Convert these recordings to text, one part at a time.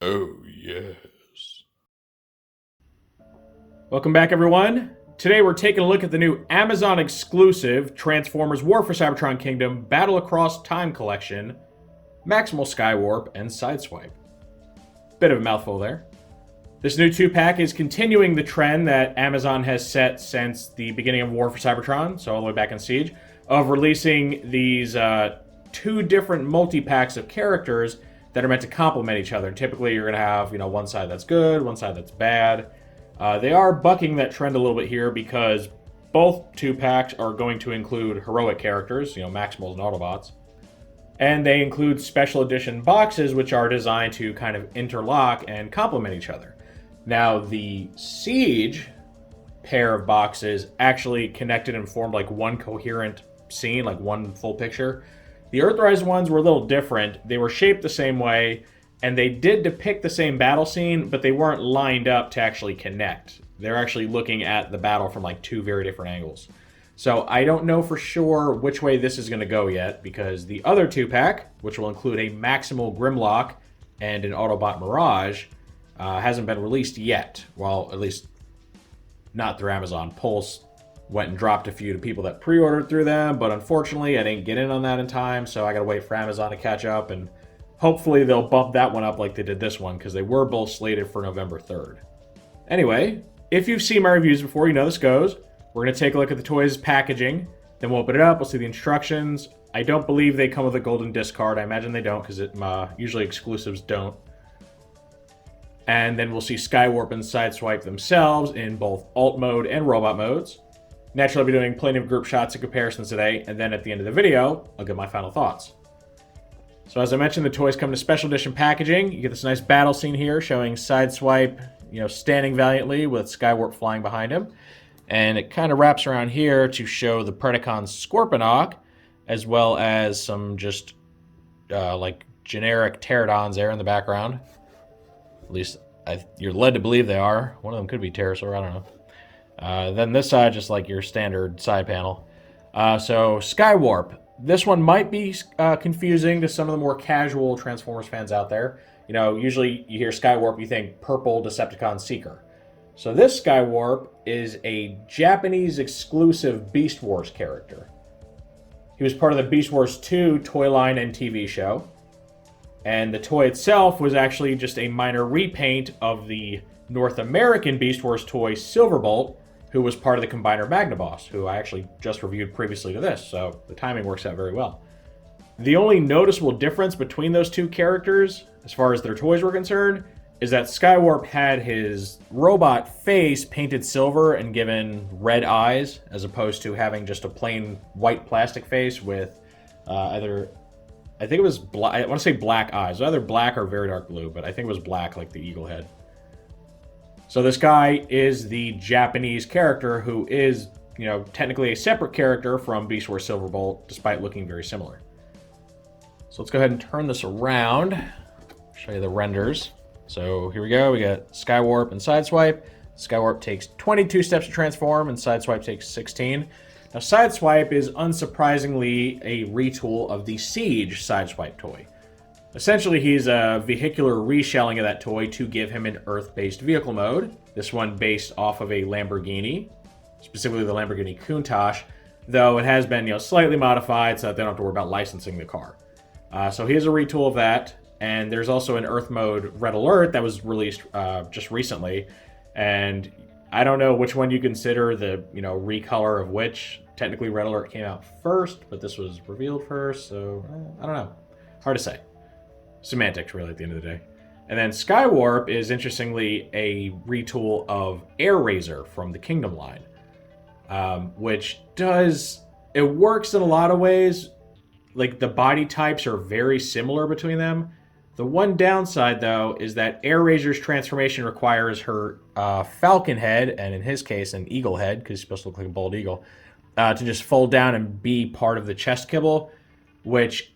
Oh, yes. Welcome back, everyone. Today we're taking a look at the new Amazon exclusive Transformers War for Seibertron Kingdom Battle Across Time Collection, Maximal Skywarp, and Sideswipe. Bit of a mouthful there. This new 2-pack is continuing the trend that Amazon has set since the beginning of War for Seibertron, so all the way back in Siege, of releasing these two different multi-packs of characters that are meant to complement each other. And typically you're going to have, one side that's good, one side that's bad. They are bucking that trend a little bit here because both 2-packs are going to include heroic characters, Maximals and Autobots. And they include special edition boxes which are designed to kind of interlock and complement each other. Now, the Siege pair of boxes actually connected and formed like one coherent scene, like one full picture. The Earthrise ones were a little different. They were shaped the same way, and they did depict the same battle scene, but they weren't lined up to actually connect. They're actually looking at the battle from like two very different angles. So I don't know for sure which way this is going to go yet, because the other 2-pack, which will include a Maximal Grimlock and an Autobot Mirage, hasn't been released yet. Well, at least not through Amazon. Pulse went and dropped a few to people that pre-ordered through them, but unfortunately I didn't get in on that in time, so I gotta wait for Amazon to catch up, and hopefully they'll bump that one up like they did this one, because they were both slated for November 3rd. Anyway, if you've seen my reviews before, you know this goes. We're going to take a look at the toys' packaging, then we'll open it up, we'll see the instructions. I don't believe they come with a golden disc card. I imagine they don't, because usually exclusives don't. And then we'll see Skywarp and Sideswipe themselves in both alt mode and robot modes. Naturally, I'll be doing plenty of group shots and comparisons today, and then at the end of the video, I'll give my final thoughts. So as I mentioned, the toys come in special edition packaging. You get this nice battle scene here showing Sideswipe, standing valiantly with Skywarp flying behind him. And it kind of wraps around here to show the Predacon Scorponok, as well as some just like generic pterodons there in the background. At least you're led to believe they are. One of them could be pterosaur, I don't know. Then this side, just like your standard side panel. So Skywarp. This one might be confusing to some of the more casual Transformers fans out there. Usually you hear Skywarp, you think purple Decepticon Seeker. So this Skywarp is a Japanese exclusive Beast Wars character. He was part of the Beast Wars 2 toy line and TV show. And the toy itself was actually just a minor repaint of the North American Beast Wars toy Silverbolt, who was part of the combiner Magnaboss, who I actually just reviewed previously to this, so the timing works out very well. The only noticeable difference between those two characters, as far as their toys were concerned, is that Skywarp had his robot face painted silver and given red eyes, as opposed to having just a plain white plastic face with either, I think it was black, I want to say black eyes, either black or very dark blue, but I think it was black like the eagle head. So this guy is the Japanese character who is, technically a separate character from Beast Wars Silverbolt, despite looking very similar. So let's go ahead and turn this around, show you the renders. So here we go, we got Skywarp and Sideswipe. Skywarp takes 22 steps to transform, and Sideswipe takes 16. Now Sideswipe is unsurprisingly a retool of the Siege Sideswipe toy. Essentially, he's a vehicular reshelling of that toy to give him an Earth-based vehicle mode. This one based off of a Lamborghini, specifically the Lamborghini Countach, though it has been slightly modified so that they don't have to worry about licensing the car. So he is a retool of that, and there's also an Earth mode Red Alert that was released just recently, and I don't know which one you consider the recolor of which. Technically, Red Alert came out first, but this was revealed first, so I don't know. Hard to say. Semantics, really, at the end of the day. And then Skywarp is, interestingly, a retool of Air Razor from the Kingdom line, which it works in a lot of ways. Like, the body types are very similar between them. The one downside, though, is that Air Razor's transformation requires her falcon head, and in his case, an eagle head, because he's supposed to look like a bald eagle, to just fold down and be part of the chest kibble, which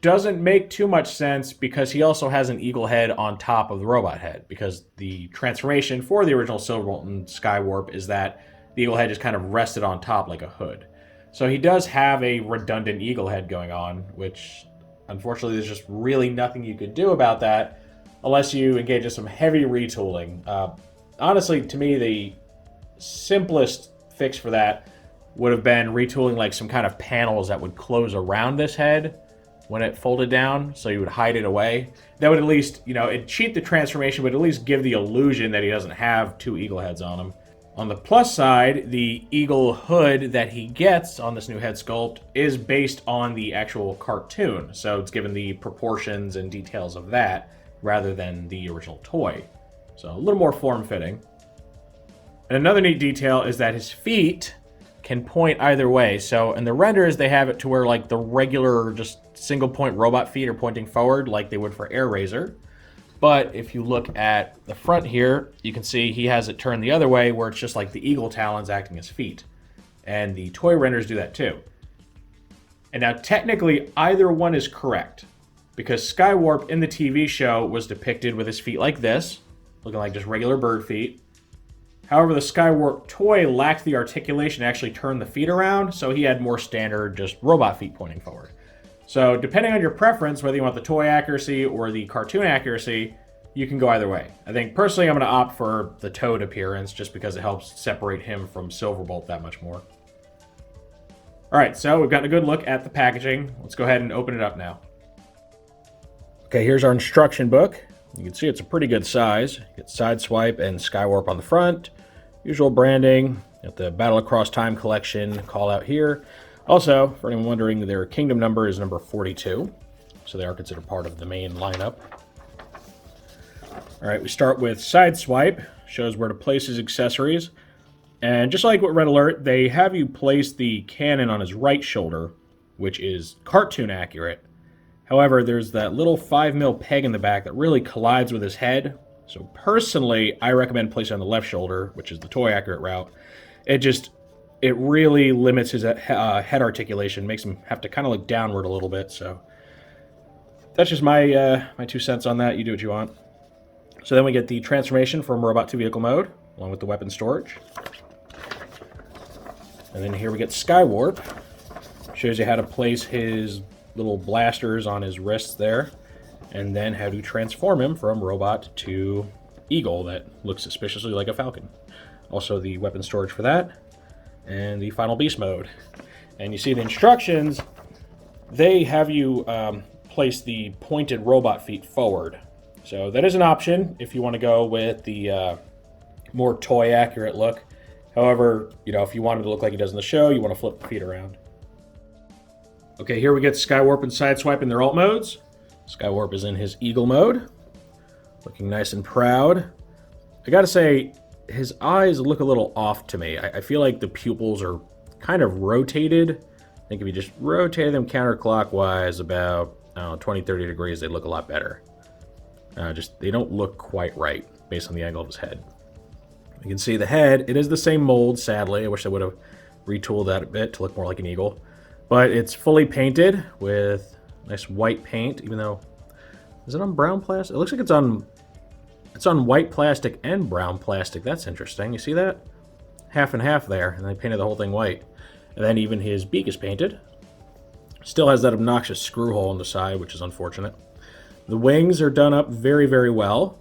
doesn't make too much sense because he also has an eagle head on top of the robot head, because the transformation for the original Silverbolt and Skywarp is that the eagle head just kind of rested on top like a hood. So he does have a redundant eagle head going on, which unfortunately there's just really nothing you could do about that unless you engage in some heavy retooling. Honestly, to me, the simplest fix for that would have been retooling like some kind of panels that would close around this head when it folded down, so you would hide it away. That would at least, it'd cheat the transformation, but at least give the illusion that he doesn't have two eagle heads on him. On the plus side, the eagle hood that he gets on this new head sculpt is based on the actual cartoon, so it's given the proportions and details of that rather than the original toy. So a little more form-fitting. And another neat detail is that his feet can point either way. So in the renders, they have it to where like the regular just single point robot feet are pointing forward like they would for Air Razor. But if you look at the front here, you can see he has it turned the other way where it's just like the eagle talons acting as feet. And the toy renders do that too. And now technically either one is correct, because Skywarp in the TV show was depicted with his feet like this, looking like just regular bird feet. However, the Skywarp toy lacked the articulation to actually turn the feet around, so he had more standard, just robot feet pointing forward. So depending on your preference, whether you want the toy accuracy or the cartoon accuracy, you can go either way. I think personally I'm going to opt for the toad appearance just because it helps separate him from Silverbolt that much more. Alright, so we've gotten a good look at the packaging. Let's go ahead and open it up now. Okay, here's our instruction book. You can see it's a pretty good size. You get Sideswipe and Skywarp on the front. Usual branding. Got the Battle Across Time collection call out here. Also, for anyone wondering, their kingdom number is number 42. So they are considered part of the main lineup. Alright, we start with Sideswipe. Shows where to place his accessories. And just like with Red Alert, they have you place the cannon on his right shoulder, which is cartoon accurate. However, there's that little 5mm peg in the back that really collides with his head. So personally, I recommend placing it on the left shoulder, which is the toy accurate route. It really limits his head articulation, makes him have to kind of look downward a little bit. So that's just my 2 cents on that. You do what you want. So then we get the transformation from robot to vehicle mode, along with the weapon storage. And then here we get Skywarp. Shows you how to place his little blasters on his wrists there, and then how to transform him from robot to eagle that looks suspiciously like a falcon. Also the weapon storage for that, and the final beast mode. And you see the instructions, they have you place the pointed robot feet forward. So that is an option if you want to go with the more toy accurate look. However, if you want him to look like he does in the show, you want to flip the feet around. Okay, here we get Skywarp and Sideswipe in their alt modes. Skywarp is in his eagle mode, looking nice and proud. I gotta say, his eyes look a little off to me. I feel like the pupils are kind of rotated. I think if you just rotate them counterclockwise about, 20, 30 degrees, they look a lot better. They don't look quite right based on the angle of his head. You can see the head, it is the same mold, sadly. I wish I would have retooled that a bit to look more like an eagle. But it's fully painted with nice white paint, even though... Is it on brown plastic? It looks like it's on white plastic and brown plastic. That's interesting. You see that? Half and half there, and they painted the whole thing white. And then even his beak is painted. Still has that obnoxious screw hole on the side, which is unfortunate. The wings are done up very, very well.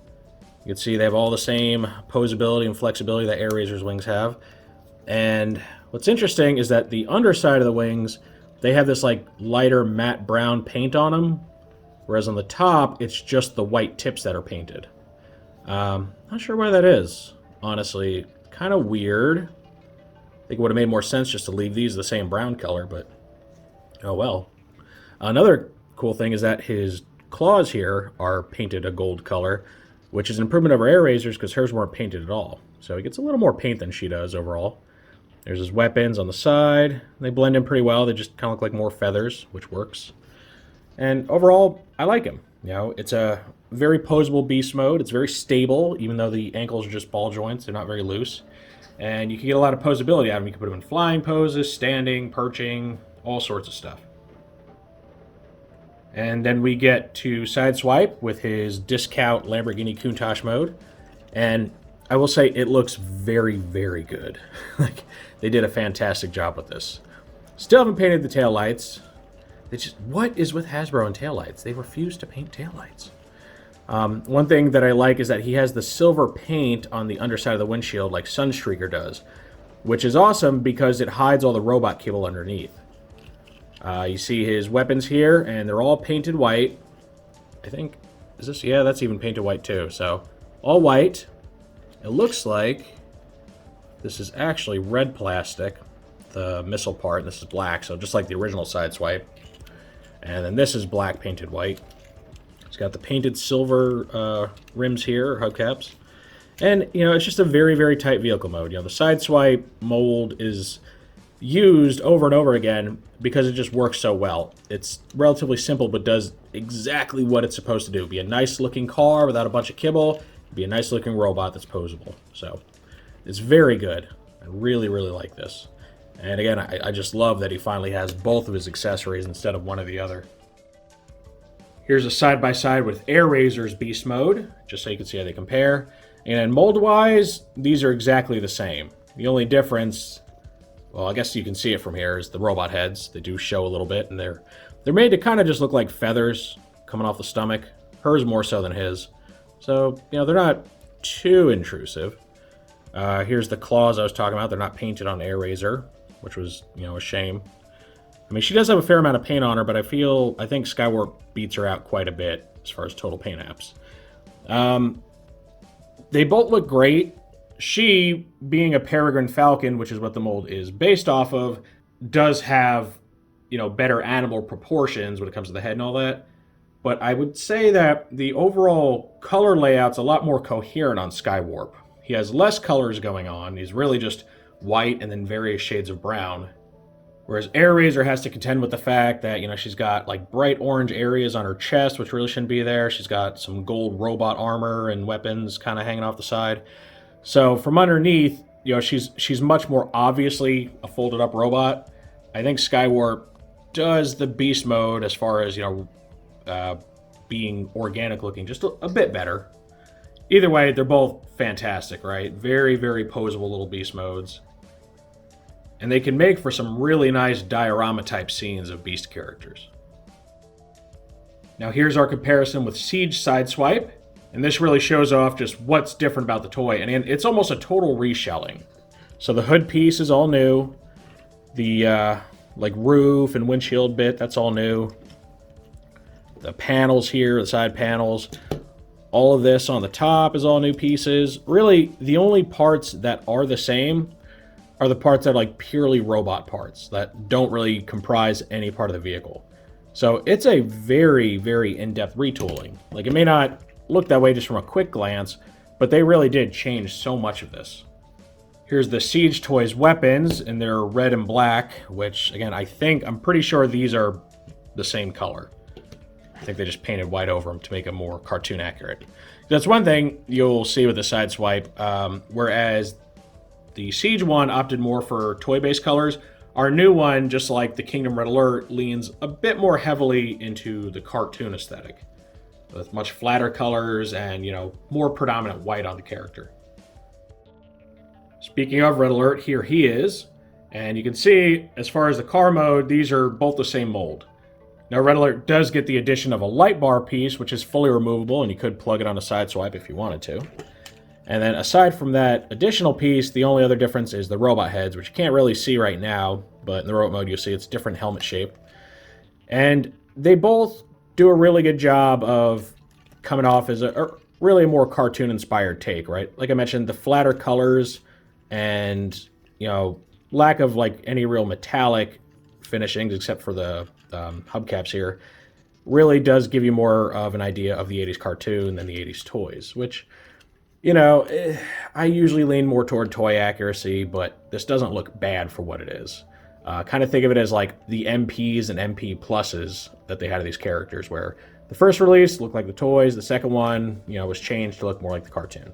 You can see they have all the same posability and flexibility that Air Razor's wings have. And what's interesting is that the underside of the wings, they have this like lighter matte brown paint on them, whereas on the top, it's just the white tips that are painted. Not sure why that is, honestly. Kind of weird. I think it would have made more sense just to leave these the same brown color, but oh well. Another cool thing is that his claws here are painted a gold color, which is an improvement over Air Razor's because hers weren't painted at all. So he gets a little more paint than she does overall. There's his weapons on the side. They blend in pretty well. They just kind of look like more feathers, which works. And overall, I like him. It's a very posable beast mode. It's very stable, even though the ankles are just ball joints. They're not very loose. And you can get a lot of posability out of him. You can put him in flying poses, standing, perching, all sorts of stuff. And then we get to Sideswipe with his discount Lamborghini Countach mode. And I will say it looks very, very good. They did a fantastic job with this. Still haven't painted the taillights. What is with Hasbro and taillights? They refuse to paint taillights. One thing that I like is that he has the silver paint on the underside of the windshield like Sunstreaker does, which is awesome because it hides all the robot kibble underneath. You see his weapons here, and they're all painted white. I think, is this? Yeah, that's even painted white too. So, all white. It looks like this is actually red plastic, the missile part, and this is black, so just like the original Sideswipe. And then this is black painted white. It's got the painted silver rims here, or hubcaps. And, you know, it's just a very, very tight vehicle mode. You know, the Sideswipe mold is used over and over again because it just works so well. It's relatively simple, but does exactly what it's supposed to do. Be a nice-looking car without a bunch of kibble. Be a nice-looking robot that's posable. So, it's very good. I really, really like this. And again, I just love that he finally has both of his accessories instead of one or the other. Here's a side-by-side with Air Razor's Beast Mode, just so you can see how they compare. And mold-wise, these are exactly the same. The only difference, well, I guess you can see it from here, is the robot heads. They do show a little bit, and they're made to kind of just look like feathers coming off the stomach. Hers more so than his. So, you know, they're not too intrusive. Here's the claws I was talking about. They're not painted on Air Razor, which was, you know, a shame. I mean, she does have a fair amount of paint on her, but I think Skywarp beats her out quite a bit as far as total paint apps. They both look great. She, being a Peregrine Falcon, which is what the mold is based off of, does have, you know, better animal proportions when it comes to the head and all that. But I would say that the overall color layout's a lot more coherent on Skywarp. He has less colors going on. He's really just white and then various shades of brown. Whereas Air Razor has to contend with the fact that, you know, she's got like bright orange areas on her chest, which really shouldn't be there. She's got some gold robot armor and weapons kind of hanging off the side. So from underneath, you know, she's much more obviously a folded up robot. I think Skywarp does the beast mode as far as, you know, being organic looking just a bit better. Either way, they're both fantastic, right? Very, very posable little beast modes. And they can make for some really nice diorama-type scenes of beast characters. Now here's our comparison with Siege Sideswipe. And this really shows off just what's different about the toy. And it's almost a total reshelling. So the hood piece is all new. The like roof and windshield bit, that's all new. The panels here, the side panels. All of this on the top is all new pieces. Really, the only parts that are the same are the parts that are like purely robot parts that don't really comprise any part of the vehicle. So it's a very, very in-depth retooling. Like, it may not look that way just from a quick glance, but they really did change so much of this. Here's the Siege Toys weapons, and they're red and black, which, again, I'm pretty sure these are the same color. I think they just painted white over them to make them more cartoon accurate. That's one thing you'll see with the Sideswipe, whereas the Siege one opted more for toy-based colors. Our new one, just like the Kingdom Red Alert, leans a bit more heavily into the cartoon aesthetic, with much flatter colors and, you know, more predominant white on the character. Speaking of Red Alert, here he is. And you can see, as far as the car mode, these are both the same mold. Now, Red Alert does get the addition of a light bar piece, which is fully removable, and you could plug it on a Sideswipe if you wanted to. And then aside from that additional piece, the only other difference is the robot heads, which you can't really see right now, but in the robot mode you'll see it's different helmet shape. And they both do a really good job of coming off as really a more cartoon-inspired take, right? Like I mentioned, the flatter colors and, you know, lack of like any real metallic finishings except for the hubcaps here really does give you more of an idea of the 80s cartoon than the 80s toys, which, you know, I usually lean more toward toy accuracy, but this doesn't look bad for what it is. Kind of think of it as like the MPs and MP pluses that they had of these characters, where the first release looked like the toys, the second one, you know, was changed to look more like the cartoon.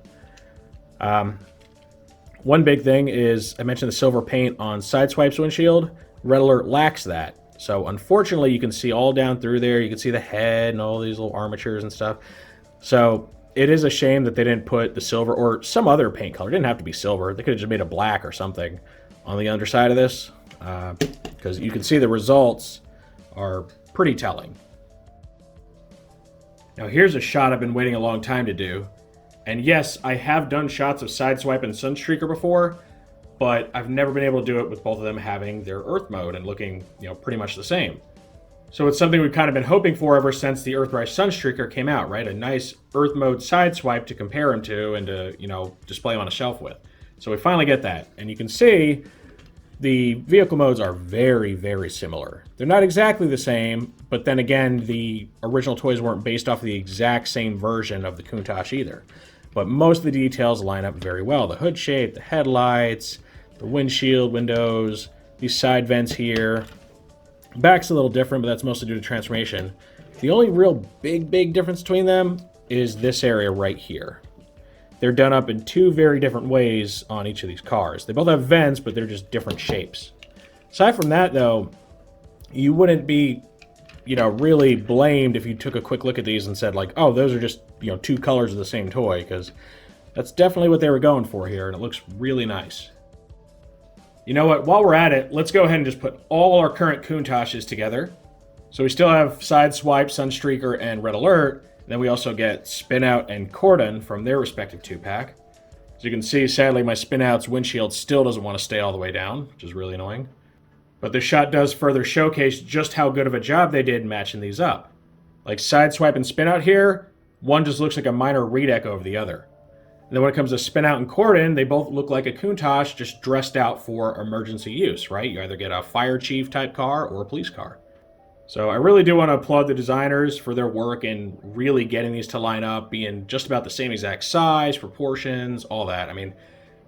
One big thing is, I mentioned the silver paint on Sideswipe's windshield. Red Alert lacks that. So unfortunately, you can see all down through there. You can see the head and all these little armatures and stuff. So it is a shame that they didn't put the silver or some other paint color. It didn't have to be silver. They could have just made a black or something on the underside of this, because you can see the results are pretty telling. Now here's a shot I've been waiting a long time to do. And yes, I have done shots of Sideswipe and Sunstreaker before, but I've never been able to do it with both of them having their Earth mode and looking, pretty much the same. So it's something we've kind of been hoping for ever since the Earthrise Sunstreaker came out, right? A nice Earth mode Sideswipe to compare him to and to, display him on a shelf with. So we finally get that. And you can see the vehicle modes are very, very similar. They're not exactly the same, but then again, the original toys weren't based off of the exact same version of the Countach either. But most of the details line up very well. The hood shape, the headlights, the windshield, windows, these side vents here. Back's a little different, but that's mostly due to transformation. The only real big difference between them is this area right here. They're done up in two very different ways on each of these cars. They both have vents, but they're just different shapes. Aside from that, though, you wouldn't be, really blamed if you took a quick look at these and said, like, oh, those are just, two colors of the same toy, because that's definitely what they were going for here, and it looks really nice. You know what? While we're at it, let's go ahead and just put all our current Countaches together. So we still have Sideswipe, Sunstreaker, and Red Alert. And then we also get Spinout and Cordon from their respective 2-pack. As you can see, sadly, my Spinout's windshield still doesn't want to stay all the way down, which is really annoying. But this shot does further showcase just how good of a job they did matching these up. Like Sideswipe and Spinout here, one just looks like a minor redeck over the other. And then when it comes to Spinout and Cordon, they both look like a Countach just dressed out for emergency use, right? You either get a fire chief type car or a police car. So I really do want to applaud the designers for their work in really getting these to line up, being just about the same exact size, proportions, all that. I mean,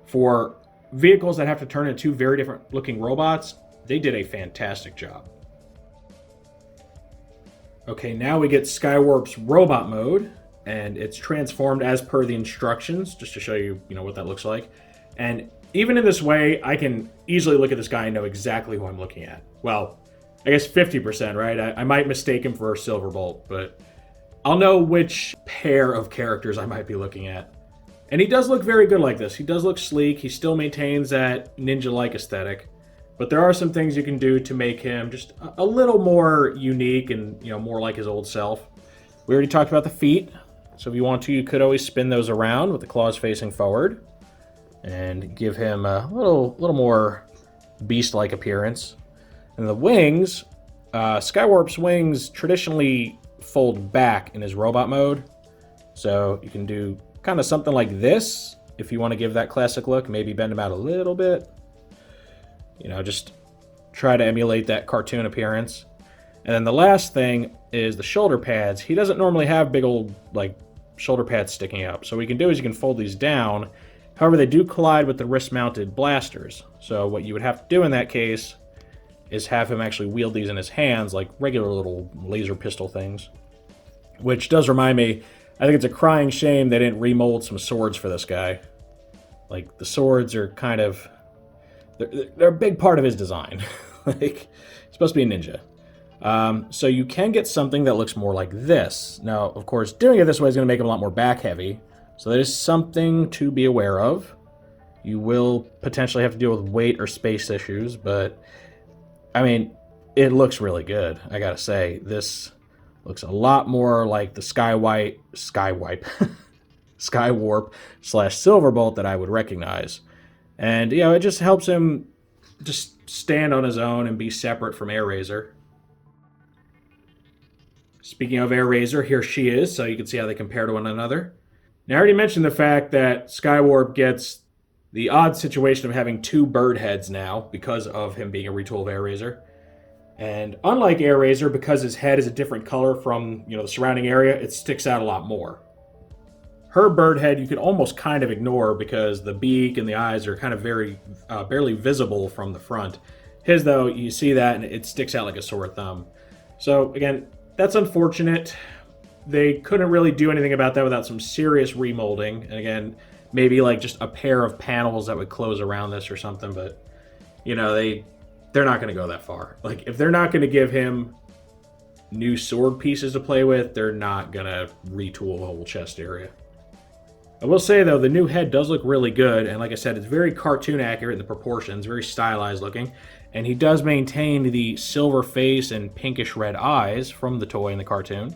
for vehicles that have to turn into two very different looking robots, they did a fantastic job. Okay, now we get Skywarp's robot mode, and it's transformed as per the instructions, just to show you, what that looks like. And even in this way, I can easily look at this guy and know exactly who I'm looking at. Well, I guess 50%, right? I might mistake him for a Silverbolt, but I'll know which pair of characters I might be looking at. And he does look very good like this. He does look sleek. He still maintains that ninja-like aesthetic. But there are some things you can do to make him just a little more unique and, more like his old self. We already talked about the feet. So if you want to, you could always spin those around with the claws facing forward and give him a little more beast-like appearance. And the wings, Skywarp's wings traditionally fold back in his robot mode. So you can do kind of something like this if you want to give that classic look. Maybe bend them out a little bit. Just try to emulate that cartoon appearance. And then the last thing is the shoulder pads. He doesn't normally have big old, shoulder pads sticking up. So what you can do is you can fold these down. However, they do collide with the wrist-mounted blasters. So what you would have to do in that case is have him actually wield these in his hands like regular little laser pistol things. Which does remind me, I think it's a crying shame they didn't remold some swords for this guy. Like, the swords are kind of... They're a big part of his design. He's supposed to be a ninja. So you can get something that looks more like this. Now, of course, doing it this way is going to make him a lot more back-heavy. So that is something to be aware of. You will potentially have to deal with weight or space issues, but... I mean, it looks really good, I gotta say. This looks a lot more like the Skywarp / Silverbolt that I would recognize. And, it just helps him just stand on his own and be separate from Airazor. Speaking of Airazor, here she is, so you can see how they compare to one another. Now, I already mentioned the fact that Skywarp gets the odd situation of having two bird heads now because of him being a retool of Airazor. And unlike Airazor, because his head is a different color from, the surrounding area, it sticks out a lot more. Her bird head you can almost kind of ignore because the beak and the eyes are kind of very barely visible from the front. His, though, you see that and it sticks out like a sore thumb. So, again, that's unfortunate. They couldn't really do anything about that without some serious remolding. And again, maybe just a pair of panels that would close around this or something, but, they're not going to go that far. If they're not going to give him new sword pieces to play with, they're not going to retool the whole chest area. I will say, though, the new head does look really good, and like I said, it's very cartoon accurate in the proportions, very stylized looking, and he does maintain the silver face and pinkish red eyes from the toy in the cartoon.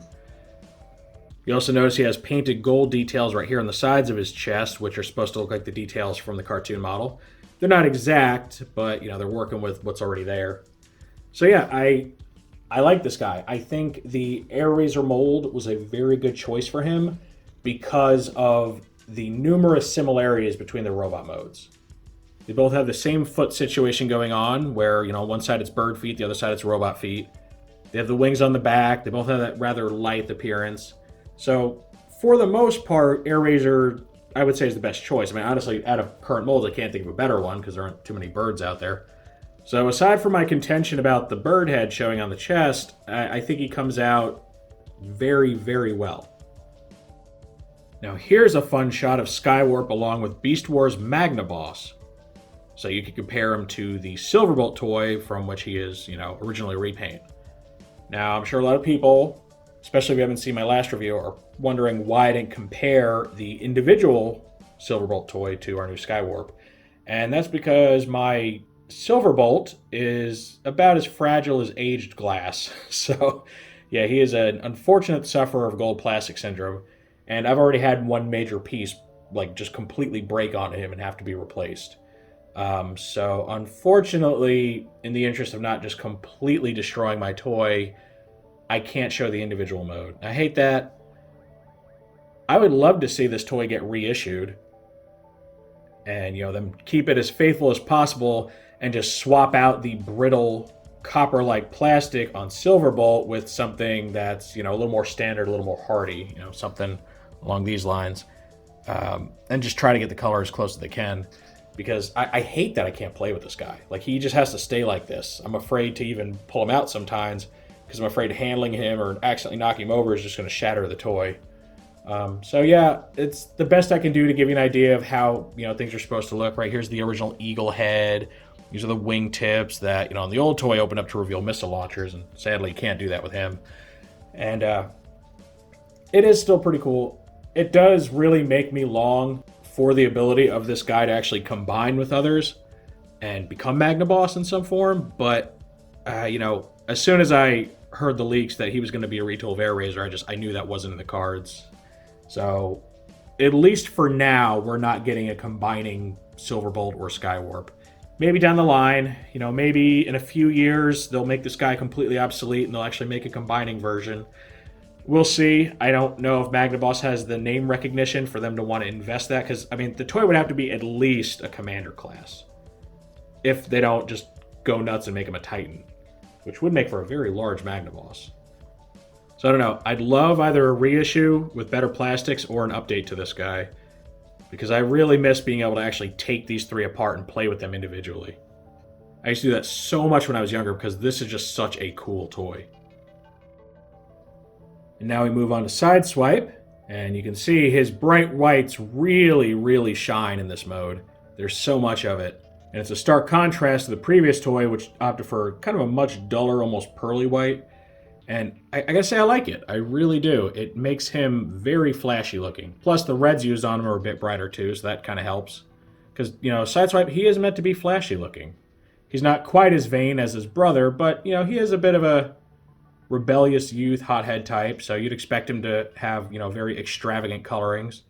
You also notice he has painted gold details right here on the sides of his chest, which are supposed to look like the details from the cartoon model. They're not exact, but they're working with what's already there. So yeah, I like this guy. I think the Air Razor mold was a very good choice for him because of the numerous similarities between the robot modes. They both have the same foot situation going on, where on one side it's bird feet, the other side it's robot feet. They have the wings on the back. They both have that rather lithe appearance. So for the most part, Air Razor, I would say, is the best choice. I mean, honestly, out of current molds, I can't think of a better one because there aren't too many birds out there. So aside from my contention about the bird head showing on the chest, I think he comes out very, very well. Now here's a fun shot of Skywarp along with Beast War's Magnaboss. So you can compare him to the Silverbolt toy from which he is, originally repaint. Now I'm sure a lot of people, especially if you haven't seen my last review, are wondering why I didn't compare the individual Silverbolt toy to our new Skywarp. And that's because my Silverbolt is about as fragile as aged glass. So yeah, he is an unfortunate sufferer of gold plastic syndrome. And I've already had one major piece just completely break onto him and have to be replaced. So unfortunately, in the interest of not just completely destroying my toy, I can't show the individual mode. I hate that. I would love to see this toy get reissued and, them keep it as faithful as possible and just swap out the brittle copper-like plastic on Silverbolt with something that's, a little more standard, a little more hardy, something along these lines, and just try to get the color as close as they can. Because I hate that I can't play with this guy. He just has to stay like this. I'm afraid to even pull him out sometimes because I'm afraid handling him or accidentally knocking him over is just going to shatter the toy. So yeah, it's the best I can do to give you an idea of how things are supposed to look. Right here's the original eagle head. These are the wing tips that on the old toy opened up to reveal missile launchers, and sadly you can't do that with him. And it is still pretty cool. It does really make me long for the ability of this guy to actually combine with others and become Magnaboss in some form, but as soon as I heard the leaks that he was going to be a retool of Air Razor, I knew that wasn't in the cards. So at least for now, we're not getting a combining Silverbolt or Skywarp. Maybe down the line, maybe in a few years they'll make this guy completely obsolete and they'll actually make a combining version. We'll see. I don't know if Magnaboss has the name recognition for them to want to invest that, because, the toy would have to be at least a commander class if they don't just go nuts and make him a Titan, which would make for a very large Magnaboss. So I don't know. I'd love either a reissue with better plastics or an update to this guy, because I really miss being able to actually take these three apart and play with them individually. I used to do that so much when I was younger because this is just such a cool toy. And now we move on to Sideswipe, and you can see his bright whites really, really shine in this mode. There's so much of it. And it's a stark contrast to the previous toy, which opted for kind of a much duller, almost pearly white. And I gotta say, I like it. I really do. It makes him very flashy looking. Plus, the reds used on him are a bit brighter too, so that kind of helps. Because, Sideswipe, he is meant to be flashy looking. He's not quite as vain as his brother, but, he is a bit of a rebellious youth, hothead type, so you'd expect him to have, very extravagant colorings.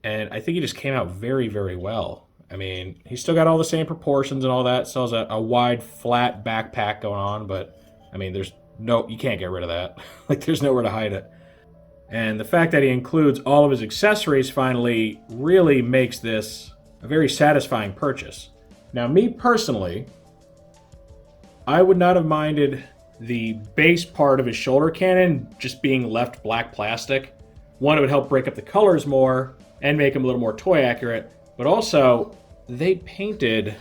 And I think he just came out very, very well. He's still got all the same proportions and all that. Still has a wide, flat backpack going on, but, you can't get rid of that. There's nowhere to hide it. And the fact that he includes all of his accessories finally really makes this a very satisfying purchase. Now, me personally, I would not have minded the base part of his shoulder cannon just being left black plastic. One, it would help break up the colors more and make him a little more toy accurate, but also they painted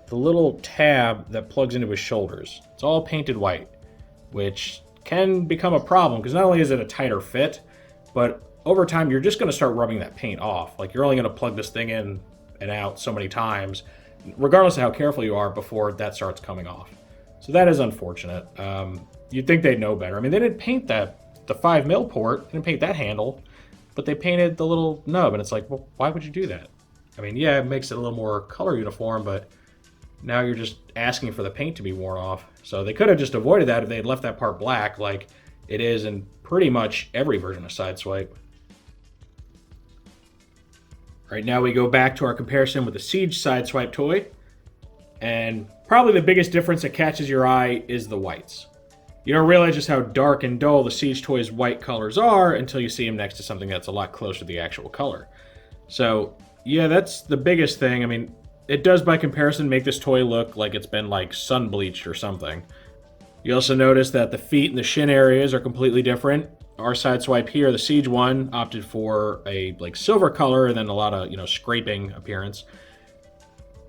the little tab that plugs into his shoulders. It's all painted white, which can become a problem because not only is it a tighter fit, but over time you're just going to start rubbing that paint off. You're only going to plug this thing in and out so many times, regardless of how careful you are, before that starts coming off. So that is unfortunate. You'd think they'd know better. They didn't paint the 5mm port, they didn't paint that handle, but they painted the little nub, and it's well, why would you do that? Yeah, it makes it a little more color uniform, but now you're just asking for the paint to be worn off. So they could have just avoided that if they had left that part black. it is in pretty much every version of Sideswipe. Right now we go back to our comparison with the Siege Sideswipe toy, and probably the biggest difference that catches your eye is the whites. You don't realize just how dark and dull the Siege toy's white colors are until you see them next to something that's a lot closer to the actual color. So yeah, that's the biggest thing. I mean, it does by comparison make this toy look like it's been like sun bleached or something. You also notice that the feet and the shin areas are completely different. Our Sideswipe here, the Siege one, opted for a like silver color and then a lot of, scraping appearance.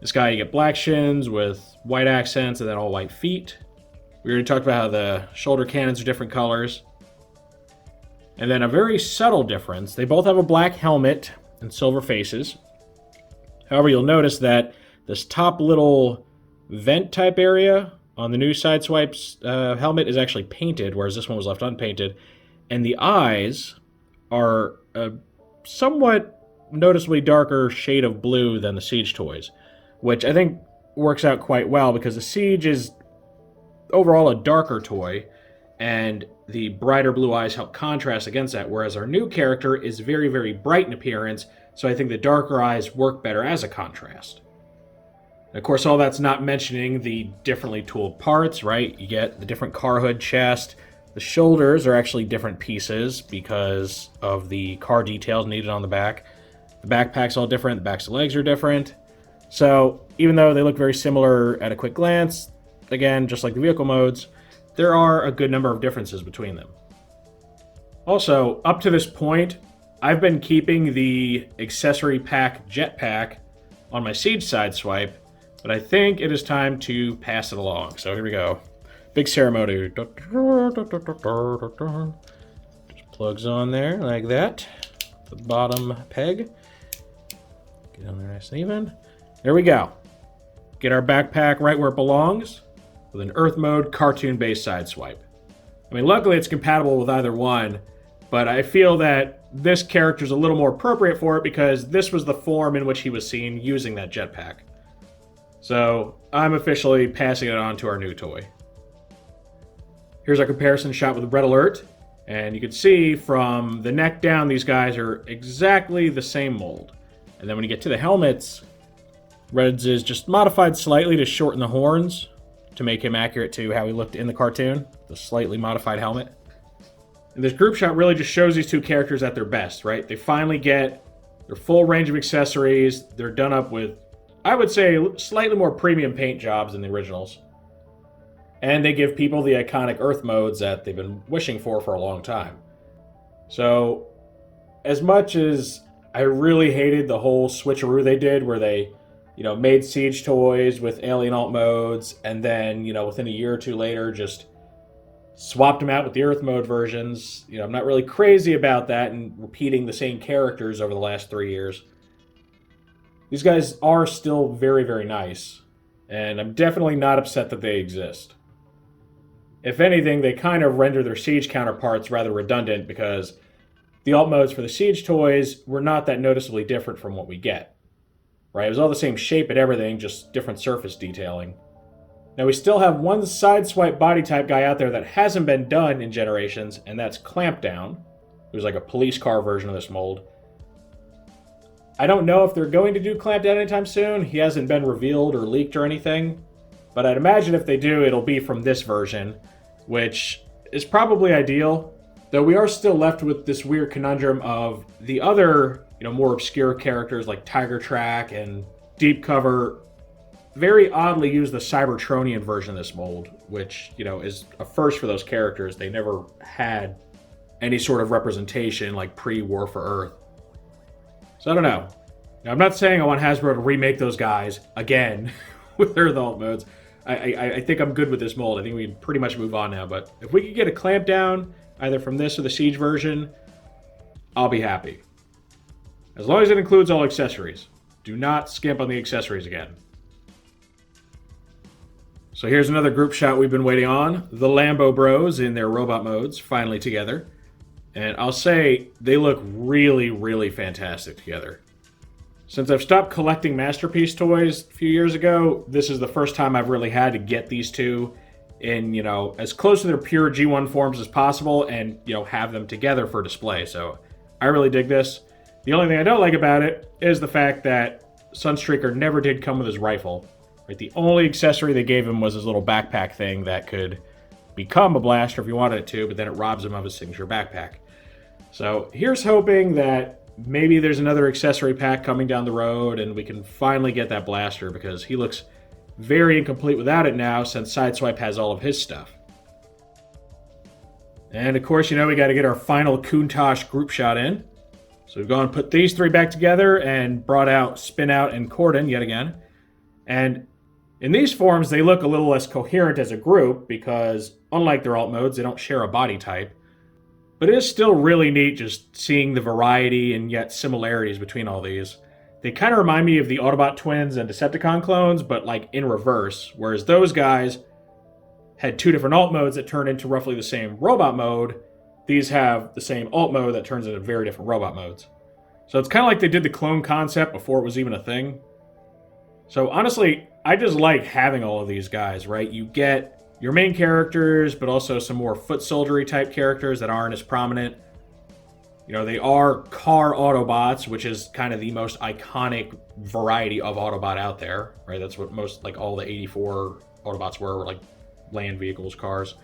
This guy, you get black shins with white accents and then all white feet. We already talked about how the shoulder cannons are different colors. And then a very subtle difference. They both have a black helmet and silver faces. However, you'll notice that this top little vent type area on the new Sideswipe's helmet is actually painted, whereas this one was left unpainted. And the eyes are a somewhat noticeably darker shade of blue than the Siege toys, which I think works out quite well because the Siege is overall a darker toy, and the brighter blue eyes help contrast against that, whereas our new character is very, very bright in appearance, so I think the darker eyes work better as a contrast. And of course, all that's not mentioning the differently tooled parts, right? You get the different car hood chest. The shoulders are actually different pieces because of the car details needed on the back. The backpack's all different, the backs of the legs are different. So even though they look very similar at a quick glance, again, just like the vehicle modes, there are a good number of differences between them. Also, up to this point, I've been keeping the accessory pack Jet Pack on my Siege Sideswipe, but I think it is time to pass it along. So here we go. Big ceremony. Just plugs on there like that. The bottom peg. Get on there nice and even. There we go. Get our backpack right where it belongs with an Earth mode cartoon-based Sideswipe. I mean, luckily it's compatible with either one, but I feel that this character is a little more appropriate for it because this was the form in which he was seen using that jetpack. So I'm officially passing it on to our new toy. Here's our comparison shot with Red Alert, and you can see from the neck down, these guys are exactly the same mold. And then when you get to the helmets, Red's is just modified slightly to shorten the horns to make him accurate to how he looked in the cartoon, the slightly modified helmet. And this group shot really just shows these two characters at their best, right? They finally get their full range of accessories. They're done up with, I would say, slightly more premium paint jobs than the originals. And they give people the iconic Earth modes that they've been wishing for a long time. So, as much as I really hated the whole switcheroo they did where they, made Siege toys with alien alt modes and then, within a year or two later just swapped them out with the Earth mode versions. I'm not really crazy about that and repeating the same characters over the last 3 years. These guys are still very, very nice, and I'm definitely not upset that they exist. If anything, they kind of render their Siege counterparts rather redundant because the alt modes for the Siege toys were not that noticeably different from what we get. Right? It was all the same shape and everything, just different surface detailing. Now we still have one Sideswipe body type guy out there that hasn't been done in Generations, and that's Clampdown. It was like a police car version of this mold. I don't know if they're going to do Clampdown anytime soon. He hasn't been revealed or leaked or anything. But I'd imagine if they do, it'll be from this version, which is probably ideal. Though we are still left with this weird conundrum of the other, more obscure characters like Tiger Track and Deep Cover very oddly use the Seibertronian version of this mold, which, is a first for those characters. They never had any sort of representation like pre-War for Earth. So I don't know. Now, I'm not saying I want Hasbro to remake those guys again with Earth alt modes. I think I'm good with this mold. I think we can pretty much move on now. But if we could get a Clampdown, either from this or the Siege version, I'll be happy. As long as it includes all accessories. Do not skimp on the accessories again. So here's another group shot we've been waiting on. The Lambo Bros in their robot modes, finally together. And I'll say, they look really, really fantastic together. Since I've stopped collecting Masterpiece toys a few years ago, this is the first time I've really had to get these two in, as close to their pure G1 forms as possible and, have them together for display. So I really dig this. The only thing I don't like about it is the fact that Sunstreaker never did come with his rifle. Right? The only accessory they gave him was his little backpack thing that could become a blaster if you wanted it to, but then it robs him of his signature backpack. So here's hoping that maybe there's another accessory pack coming down the road and we can finally get that blaster, because he looks very incomplete without it now since Sideswipe has all of his stuff. And of course, we got to get our final Countach group shot in. So we've gone and put these three back together and brought out Spin Out and Corden yet again. And in these forms, they look a little less coherent as a group because, unlike their alt modes, they don't share a body type. But it is still really neat just seeing the variety and yet similarities between all these. They kind of remind me of the Autobot twins and Decepticon clones, but like in reverse. Whereas those guys had two different alt modes that turn into roughly the same robot mode. These have the same alt mode that turns into very different robot modes. So it's kind of like they did the clone concept before it was even a thing. So honestly, I just like having all of these guys, right? You get your main characters, but also some more foot soldiery type characters that aren't as prominent. They are car Autobots, which is kind of the most iconic variety of Autobot out there, right? That's what most, like all the 84 Autobots were like land vehicles, cars.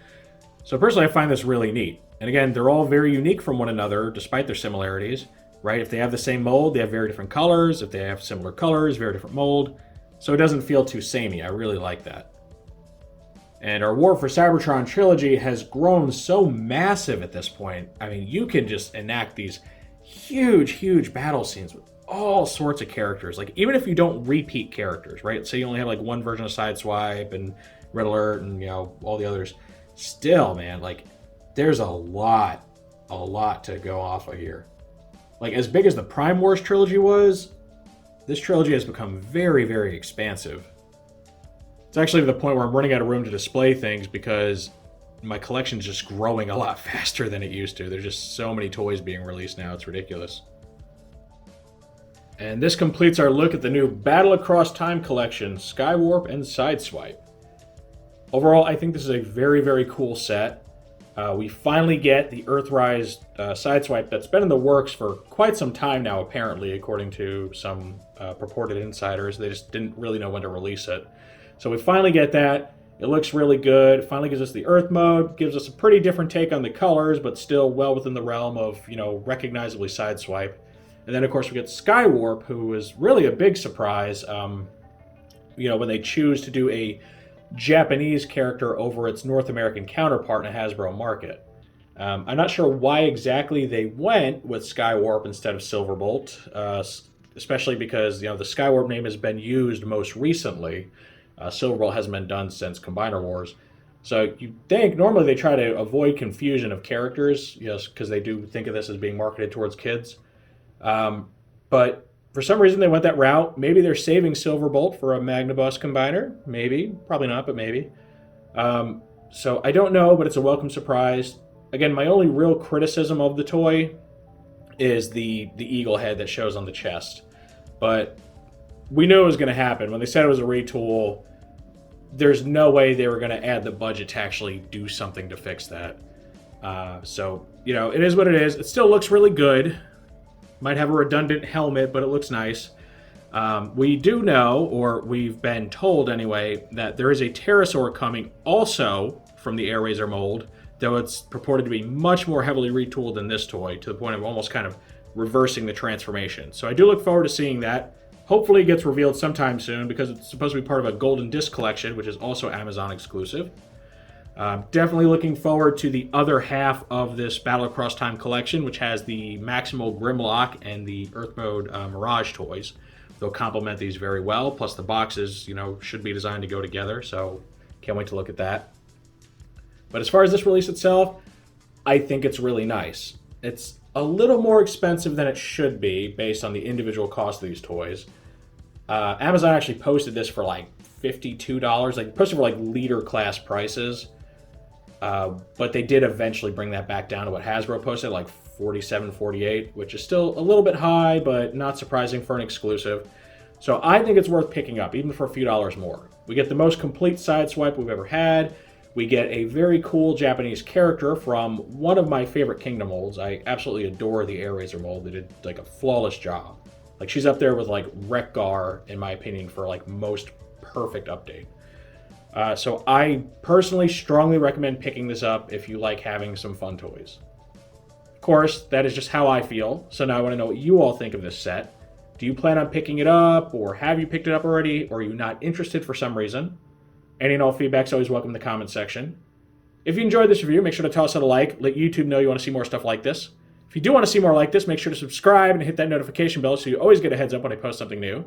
So personally, I find this really neat. And again, they're all very unique from one another, despite their similarities, right? If they have the same mold, they have very different colors. If they have similar colors, very different mold. So it doesn't feel too samey. I really like that. And our War for Seibertron trilogy has grown so massive at this point. I mean, you can just enact these huge, huge battle scenes with all sorts of characters. Like, even if you don't repeat characters, right? Say you only have like one version of Sideswipe and Red Alert and, all the others. Still, man, like, there's a lot to go off of here. Like, as big as the Prime Wars trilogy was, this trilogy has become very, very expansive. It's actually to the point where I'm running out of room to display things because my collection's just growing a lot faster than it used to. There's just so many toys being released now, it's ridiculous. And this completes our look at the new Battle Across Time collection, Skywarp and Sideswipe. Overall, I think this is a very, very cool set. We finally get the Earthrise Sideswipe that's been in the works for quite some time now, apparently, according to some purported insiders. They just didn't really know when to release it. So we finally get that. It looks really good. It finally gives us the Earth mode, gives us a pretty different take on the colors, but still well within the realm of, recognizably Sideswipe. And then, of course, we get Skywarp, who is really a big surprise, when they choose to do a Japanese character over its North American counterpart in a Hasbro market. I'm not sure why exactly they went with Skywarp instead of Silverbolt, especially because, the Skywarp name has been used most recently. Silverbolt hasn't been done since Combiner Wars. So you think normally they try to avoid confusion of characters, because they do think of this as being marketed towards kids. But for some reason they went that route. Maybe they're saving Silverbolt for a Magnaboss combiner. Maybe. Probably not, but maybe. So I don't know, but it's a welcome surprise. Again, my only real criticism of the toy is the eagle head that shows on the chest. But we knew it was going to happen. When they said it was a retool, there's no way they were going to add the budget to actually do something to fix that. So, it is what it is. It still looks really good. Might have a redundant helmet, but it looks nice. We do know, or we've been told anyway, that there is a pterosaur coming also from the Air Razor mold, though it's purported to be much more heavily retooled than this toy, to the point of almost kind of reversing the transformation. So I do look forward to seeing that. Hopefully it gets revealed sometime soon, because it's supposed to be part of a Golden Disc collection, which is also Amazon exclusive. Definitely looking forward to the other half of this Battle Across Time collection, which has the Maximal Grimlock and the Earth Mode Mirage toys. They'll complement these very well, plus the boxes, should be designed to go together, so can't wait to look at that. But as far as this release itself, I think it's really nice. It's a little more expensive than it should be based on the individual cost of these toys. Amazon actually posted this for like $52, like posted for like leader class prices. But they did eventually bring that back down to what Hasbro posted, like $47, $48, which is still a little bit high, but not surprising for an exclusive. So I think it's worth picking up, even for a few dollars more. We get the most complete Sideswipe we've ever had. We get a very cool Japanese character from one of my favorite Kingdom molds. I absolutely adore the Air Razor mold. They did like a flawless job. Like she's up there with like Wreck-Gar, in my opinion, for like most perfect update. So I personally strongly recommend picking this up if you like having some fun toys. Of course, that is just how I feel. So now I want to know what you all think of this set. Do you plan on picking it up, or have you picked it up already, or are you not interested for some reason? Any and all feedback is always welcome in the comments section. If you enjoyed this review, make sure to toss it a like. Let YouTube know you want to see more stuff like this. If you do want to see more like this, make sure to subscribe and hit that notification bell so you always get a heads up when I post something new.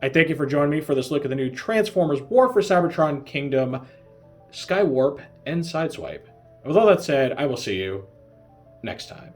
I thank you for joining me for this look at the new Transformers War for Seibertron Kingdom, Skywarp, and Sideswipe. And with all that said, I will see you next time.